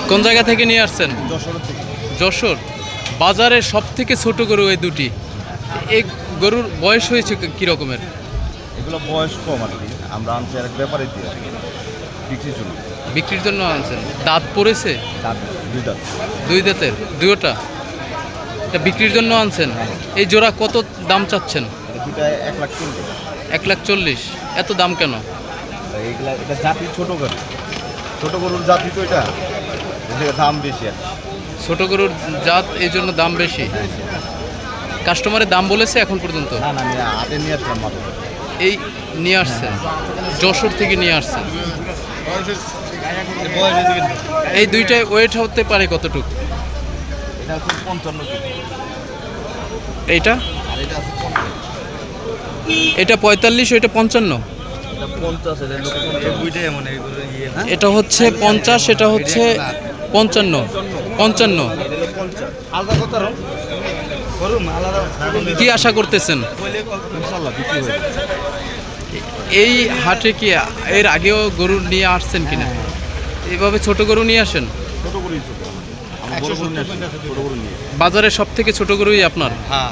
কোন জায়গা থেকে নিয়ে আসছেন? যশোর থেকে। যশোর। বাজারে সব থেকে ছোট গরু এই দুটি। এই গরুর বয়স হয়েছে কি রকমের? এগুলো বয়স কম আর কি, আমরা আনছি আর এক ব্যাপারে দিয়ে বিক্রির জন্য। বিক্রির জন্য আনছেন? দাঁত পড়েছে? দাঁত, দুই দাঁত। দুই দাঁতের দুইটা? এটা বিক্রির জন্য আনছেন? এই জোড়া কত দাম চাচ্ছেন? এটা দুটা 1,40,000। 1,40,000। এত দাম কেন? এইগুলা এটা জাতি ছোট গরু, ছোট গরুর জাতি তো এটা, এর দাম বেশি আর কি। ছোট গরুর জাত, এই জন্য দাম বেশি। কাস্টমারের দাম বলেছে এখন পর্যন্ত? না না, আমি হাতে নিয়ে আসলাম মাত্র। এই নিয়ে আসছেন? যশোর থেকে নিয়ে আসছেন? এই দুইটায় ওয়েট হতে পারে কতটুকু? এটা হচ্ছে 55 কেজি, এইটা? আর এটা আছে 50। এটা 45, ওইটা 55। এটা 50, এটা লোকে 50 দুইটাই এমন এইগুলো ইয়ে না। এটা হচ্ছে 50, এটা হচ্ছে 55। 55 এটা হলো 50। আলাদা কত আর গরু আলাদা। কি আশা করতেছেন? ইনশাআল্লাহ বিক্রি হয়ে যাবে। এই হাটে কি এর আগেও গরু নিয়ে আসছেন কিনা? এইভাবে ছোট গরু নিয়ে আসেন? ছোট গরুই ছোট, আমরা বড় গরু নিয়ে আসি, ছোট গরু নিয়ে। বাজারে সব থেকে ছোট গরুই আপনার? হ্যাঁ।